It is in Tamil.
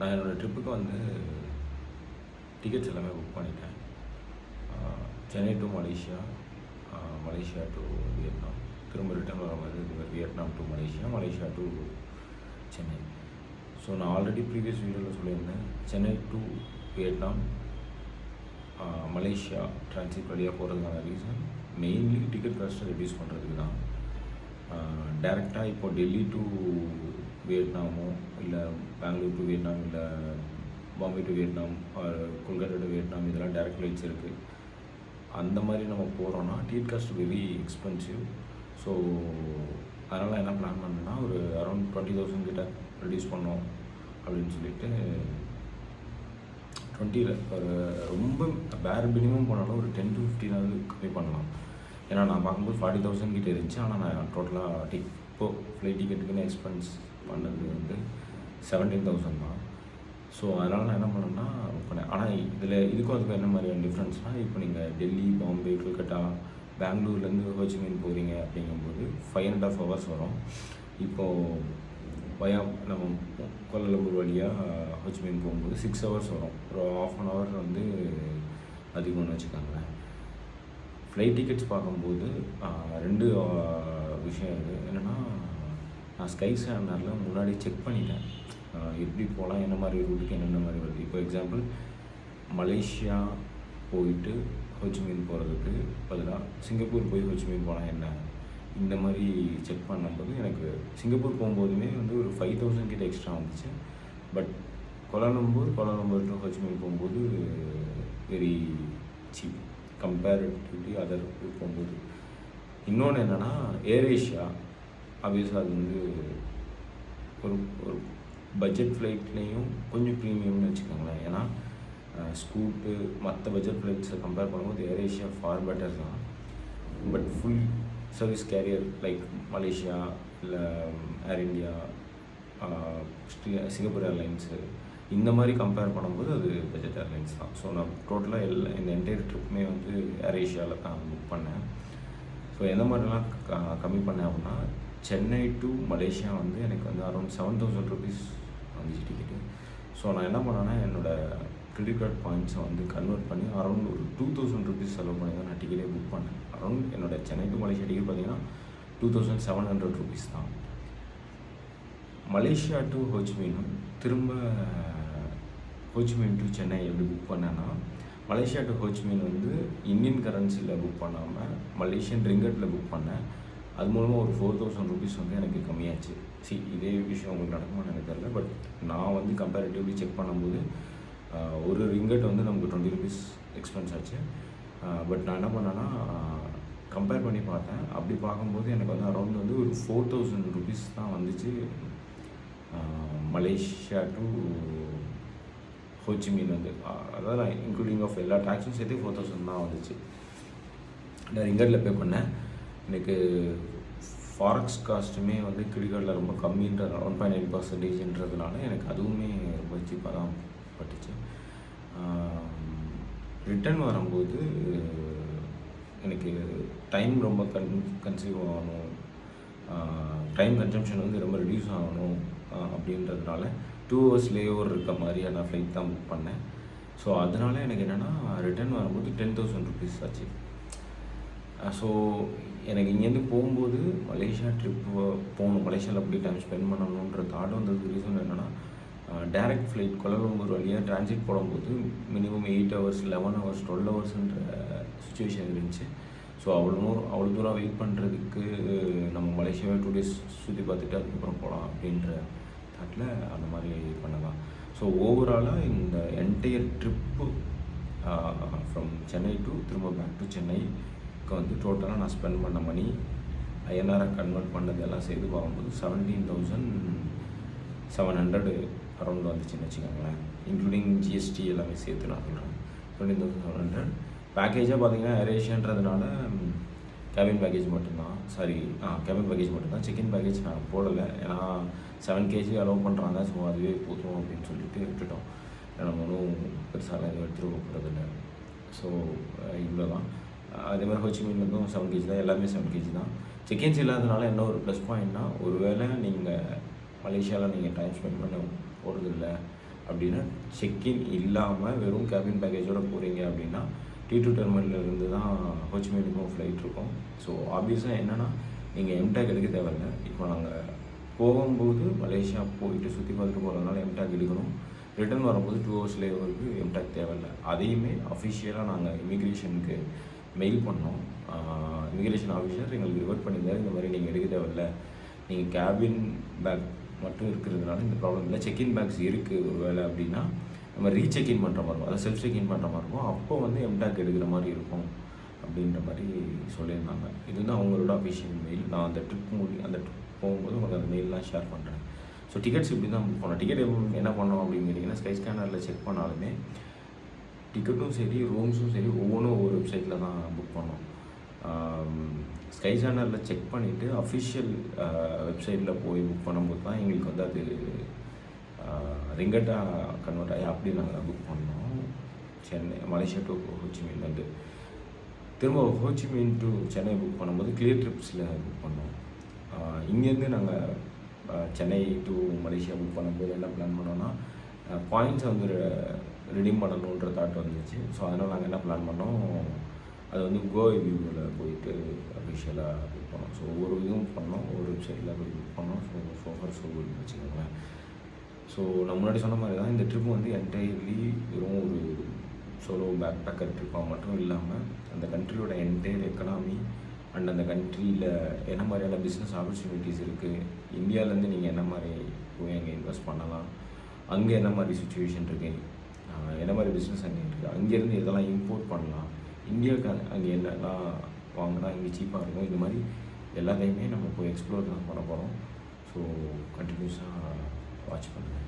நான் என்னோடய ட்ரிப்புக்கு வந்து டிக்கெட்ஸ் எல்லாமே புக் பண்ணிட்டேன். Chennai to Malaysia, Malaysia to Vietnam, திரும்ப ரிட்டர்ன் வரும்போது Vietnam to Malaysia, Malaysia to Chennai. So நான் ஆல்ரெடி ப்ரீவியஸ் வீடியோவில் சொல்லியிருந்தேன், Chennai to Vietnam Malaysia transit வழியாக போகிறதுக்கான ரீசன் மெயின்லி டிக்கெட் காஸ்ட்டை ரெடியூஸ் பண்ணுறதுக்கு தான். டேரெக்டாக இப்போ டெல்லி டு வியட்நாமோ இல்லை பெங்களூர் டு வியட்நாம் இல்லை Bombay to Vietnam Kolkata to Vietnam இதெல்லாம் டேரெக்ட் ஃப்ளைட்ஸ் இருக்குது. அந்த மாதிரி நம்ம போகிறோன்னா ticket cost very expensive. So அதனால் என்ன பிளான் பண்ணேன்னா ஒரு அரௌண்ட் 20,000 கிட்ட ரெடியூஸ் பண்ணோம் அப்படின்னு சொல்லிட்டு 20 ஒரு ரொம்ப பேர் மினிமம் போனாலும் ஒரு 10 to 15 கம்மி பண்ணலாம். ஏன்னா நான் பார்க்கும்போது 40,000 கிட்டே இருந்துச்சு. ஆனால் நான் டோட்டலாக இப்போது ஃப்ளைட் டிக்கெட்டுக்குன்னு எக்ஸ்பென்ஸ் பண்ணது வந்து 17,000 தான். ஸோ அதனால் நான் என்ன பண்ணேன்னா பண்ணேன். ஆனால் இதுக்கும் அதுக்கும் என்ன மாதிரியான டிஃப்ரென்ஸ்னால், இப்போ நீங்கள் டெல்லி, பாம்பே, கொல்கட்டா, பெங்களூர்லேருந்து ஹோச்சிமின் போகிறீங்க அப்படிங்கும்போது 5.5 hours வரும். இப்போது நம்ம கோலாலம்பூர் வழியாக ஹோச்சிமின் போகும்போது 6 hours வரும். ஒரு 1/2 hour வந்து அதிகம்னு வச்சுக்கோங்களேன். ஃப்ளைட் டிக்கெட்ஸ் பார்க்கும்போது 2 விஷயம் இருக்குது. என்னென்னா, நான் ஸ்கை ஸ்கேனரில் முன்னாடி செக் பண்ணிட்டேன் எப்படி போகலாம், என்ன மாதிரி ரூட்டுக்கு என்னென்ன மாதிரி வருது. இப்போ எக்ஸாம்பிள் மலேசியா போயிட்டு ஹோச்சிமின் போகிறதுக்கு பதிலாக சிங்கப்பூர் போய் ஹோச்சிமின் போனால் என்ன, இந்த மாதிரி செக் பண்ணும்போது எனக்கு சிங்கப்பூர் போகும்போதுமே வந்து ஒரு 5,000 கிட்ட எக்ஸ்ட்ரா வந்துச்சு. பட் கோலாலம்பூர் டு ஹோச்சிமின் போகும்போது வெரி சீப் கம்பேரிட்டிவ்லி அதர் போகும்போது. இன்னொன்று என்னென்னா, ஏர் ஏஷியா ஆப்வியஸாக அது வந்து ஒரு பட்ஜெட் ஃப்ளைட்லேயும் கொஞ்சம் ப்ரீமியம்னு வச்சுக்கோங்களேன். ஏன்னா ஸ்கூட்டு மற்ற பட்ஜெட் ஃப்ளைட்ஸை கம்பேர் பண்ணும்போது ஏர் ஏஷியா ஃபார் பெட்டர் தான். But full service carrier like Malaysia இல்லை ஏர் இண்டியா, சிங்கப்பூர் ஏர்லைன்ஸு இந்த மாதிரி கம்பேர் பண்ணும்போது அது பட்ஜெட் ஏர்லைன்ஸ் தான். ஸோ நான் டோட்டலாக இந்த என்டையர் ட்ரிப்புமே வந்து ஏர் ஏஷியாவில் தான் புக் பண்ணேன். ஸோ எந்த மாதிரிலாம் கம்மி பண்ணேன் அப்படின்னா, சென்னை டு மலேசியா வந்து எனக்கு வந்து அரௌண்ட் 7,000 rupees வந்துச்சு டிக்கெட்டு. ஸோ நான் என்ன பண்ணேன்னா, என்னோடய கிரெடிட் கார்டு பாயிண்ட்ஸை வந்து கன்வெர்ட் பண்ணி அரௌண்ட் ஒரு 2,000 rupees செலவு பண்ணி தான் நான் டிக்கெட்டே புக் பண்ணேன். அரௌண்ட் என்னோடய சென்னை டு மலேசியா டிக்கெட் பார்த்தீங்கன்னா 2,700 rupees தான். மலேசியா டு ஹோச்சிமினும் திரும்ப ஹோச்சிமின் டு சென்னை எப்படி புக் பண்ணேன்னா, மலேசியா டு ஹோச்சிமின் வந்து இந்தியன் கரன்சியில் புக் பண்ணாமல் மலேசியன் ரிங்கட்டில் புக் பண்ணேன். அது மூலமாக ஒரு 4,000 rupees வந்து எனக்கு கம்மியாச்சு. இதே விஷயம் உங்களுக்கு நடக்குமான்னு எனக்கு தெரியல. பட் நான் வந்து கம்பேரிட்டிவ்லி செக் பண்ணும்போது ஒரு ரிங்கட் வந்து நமக்கு 20 rupees எக்ஸ்பென்ஸ் ஆச்சு. பட் நான் என்ன பண்ணேன்னா, கம்பேர் பண்ணி பார்த்தேன். அப்படி பார்க்கும்போது எனக்கு வந்து அரௌண்ட் வந்து ஒரு 4,000 rupees தான் வந்துச்சு மலேசியா டு ஹோச்சிமின் வந்து. அதாவது இன்க்ளூடிங் ஆஃப் எல்லா டேக்ஸும் சேர்த்து 4,000 தான் வந்துச்சு. நான் ரிங்கட்டில் பே பண்ணேன். எனக்கு ஃபாரெக்ஸ் காஸ்ட்டுமே வந்து கிரெடிட் கார்டில் ரொம்ப கம்மின்ற 1.9%ன்றதுனால எனக்கு அதுவுமே ரொம்ப சீப்பாக தான் பட்டுச்சு. ரிட்டர்ன் வரும்போது எனக்கு டைம் ரொம்ப கன்சீவ் ஆகணும், டைம் கன்சம்ஷன் வந்து ரொம்ப ரெடியூஸ் ஆகணும் அப்படின்றதுனால 2 hours லேஓவர் இருக்க மாதிரியான ஃப்ளைட் தான் புக் பண்ணேன். ஸோ அதனால் எனக்கு என்னென்னா, ரிட்டர்ன் வரும்போது 10,000 rupees ஆச்சு. ஸோ எனக்கு இங்கேருந்து போகும்போது மலேசியா ட்ரிப்பு போகணும், மலேசியாவில் போய் டைம் ஸ்பெண்ட் பண்ணணுன்ற தாட் வந்ததுக்கு ரீசன் என்னென்னா, டேரெக்ட் ஃப்ளைட் கோலாலம்பூர் வழியாக ட்ரான்சிட் போடும்போது minimum 8 hours, 11 hours, 12 hours situation இருந்துச்சு. ஸோ அவ்வளோ தூரம் வெயிட் பண்ணுறதுக்கு நம்ம மலேசியாவை 2 days சுற்றி பார்த்துட்டு அதுக்கப்புறம் போகலாம் அப்படின்ற தாட்டில் அந்த மாதிரி பண்ணலாம். ஸோ ஓவராலாக இந்த entire trip from Chennai to திரும்ப பேக் டு சென்னை வந்து டோட்டலாக நான் ஸ்பெண்ட் பண்ண மணி ஐஎன்ஆராக கன்வெர்ட் பண்ணது எல்லாம் சேர்த்து பார்க்கும்போது 17,700 அரௌண்ட் வந்துச்சுன்னு வச்சுக்கோங்களேன். இன்க்ளூடிங் ஜிஎஸ்டி எல்லாமே சேர்த்து நான் சொல்கிறேன் 17,700. பேக்கேஜாக பார்த்தீங்கன்னா ஏர் ஏஷியான்றதுனால கேபின் பேக்கேஜ் மட்டும்தான். கேபின் பேக்கேஜ் மட்டும்தான். செக்இன் பேக்கேஜ் நான் போடலை. ஏன்னா 7 kg அலோவ் பண்ணுறாங்க. ஸோ அதுவே போதும் அப்படின்னு சொல்லிட்டு விட்டுட்டோம். நம்ம ஒன்றும் பெருசாக எதுவும் எடுத்துகிட்டு போகிறதில்ல. ஸோ இவ்வளோ தான். அதே மாதிரி ஹோச்சிமின்லேருந்தும் 7 kg தான். எல்லாமே 7 kg தான். செக்இன்ஸ் இல்லாதனால என்ன ஒரு ப்ளஸ் பாயிண்ட்னா, ஒருவேளை நீங்கள் மலேசியாவில் நீங்கள் டைம் ஸ்பெண்ட் பண்ண போகிறதில்ல அப்படின்னா செக்இன் இல்லாமல் வெறும் கேபின் பேக்கேஜோடு போகிறீங்க அப்படின்னா T2 டெர்மினல்லேருந்து தான் ஹோச்சிமினுக்கும் ஃப்ளைட் இருக்கும். ஸோ ஆப்வியஸாக என்னென்னா நீங்கள் எம்டேக் எடுக்க தேவையில்லை. இப்போ நாங்கள் போகும்போது மலேசியா போயிட்டு சுற்றி பார்த்துட்டு போகிறதுனால எம்டேக் எடுக்கணும். ரிட்டர்ன் வரும்போது 2 hours லேவருக்கு எம்டேக் தேவையில்லை. அதையுமே அஃபிஷியலாக நாங்கள் இமிக்ரேஷனுக்கு மெயில் பண்ணோம். இமிக்ரேஷன் ஆஃபீஸர் எங்களுக்கு ரிவர்ட் பண்ணியிருந்தார், இந்த மாதிரி நீங்கள் எடுக்க தேவையில்லை, நீங்கள் கேபின் பேக் மட்டும் இருக்கிறதுனால இந்த ப்ராப்ளம் இல்லை. செக்இன் பேக்ஸ் இருக்குது ஒரு வேளை அப்படின்னா நம்ம ரீசெக்இன் பண்ணுற மாதிரி இருக்கும், அதை செல்ஃப் செக்இன் பண்ணுற மாதிரி இருக்கும், அப்போ வந்து எம்டேக் எடுக்கிற மாதிரி இருக்கும் அப்படின்ற மாதிரி சொல்லியிருந்தாங்க. இது வந்து அவங்களோட அஃபிஷியல் மெயில். நான் அந்த ட்ரிப் போகும்போது உங்களுக்கு அந்த மெயிலெலாம் ஷேர் பண்ணுறேன். ஸோ டிக்கெட்ஸ் இப்படி தான் புக் பண்ணோம். டிக்கெட் என்ன பண்ணோம் அப்படின்னு கேட்டிங்கன்னா, ஸ்கை ஸ்கேனரில் செக் பண்ணாலுமே டிக்கெட்டும் சரி ரூம்ஸும் சரி ஒவ்வொன்றும் ஒவ்வொரு வெப்சைட்டில் தான் புக் பண்ணோம். ஸ்கை ஸ்கேனரில் செக் பண்ணிவிட்டு அஃபிஷியல் வெப்சைட்டில் போய் புக் பண்ணும்போது தான் எங்களுக்கு வந்து அது ரிங்கட்டாக கன்வெர்ட் ஆகி அப்படி நாங்கள் புக் பண்ணோம். சென்னை மலேசியா டு ஹோச்சிமின் வந்து திரும்ப ஹோச்சிமின் டு சென்னை புக் பண்ணும்போது கிளியர் ட்ரிப்ஸில் புக் பண்ணோம். இங்கேருந்து நாங்கள் சென்னை டு மலேசியா புக் பண்ணும்போது என்ன பிளான் பண்ணோன்னா, பாயிண்ட்ஸை வந்து ரிடீம் பண்ணணுன்ற தாட் வந்துச்சு. ஸோ அதனால் நாங்கள் என்ன பிளான் பண்ணோம், அது வந்து கோவியூவில் போயிட்டு அஃபிஷியலாக புக் பண்ணோம். ஸோ ஒவ்வொரு இதுவும் பண்ணோம், ஒவ்வொரு வெப்சைட்டில் போய் புக் பண்ணோம். ஸோ குட்னு வச்சுக்கோங்களேன். ஸோ நான் முன்னாடி சொன்ன மாதிரி தான் இந்த ட்ரிப் வந்து என்டையர்லி வெறும் ஒரு சோலோ பேக் பேக்கர் ட்ரிப்பாக மட்டும் இல்லாமல் அந்த கண்ட்ரியோட என்டையர் எக்கனாமி அண்ட் அந்த கண்ட்ரியில் என்ன மாதிரியான பிஸ்னஸ் ஆப்பர்ச்சுனிட்டிஸ் இருக்குது, இந்தியாவிலேருந்து நீங்கள் என்ன மாதிரி போய் அங்கே இன்வெஸ்ட் பண்ணலாம், அங்கே என்ன மாதிரி சுச்சுவேஷன் இருக்குது, என்ன மாதிரி பிஸ்னஸ் அங்கே இருக்குது, அங்கேருந்து எதெல்லாம் இம்போர்ட் பண்ணலாம், இந்தியாவுக்கு அங்கே என்னெல்லாம் வாங்கினா இங்கே சீப்பாக இருக்கும், இந்த மாதிரி எல்லாத்தையுமே நம்ம போய் எக்ஸ்ப்ளோர் தான் பண்ண போகிறோம். ஸோ கண்டினியூஸாக வாட்ச் பண்ணுங்கள்.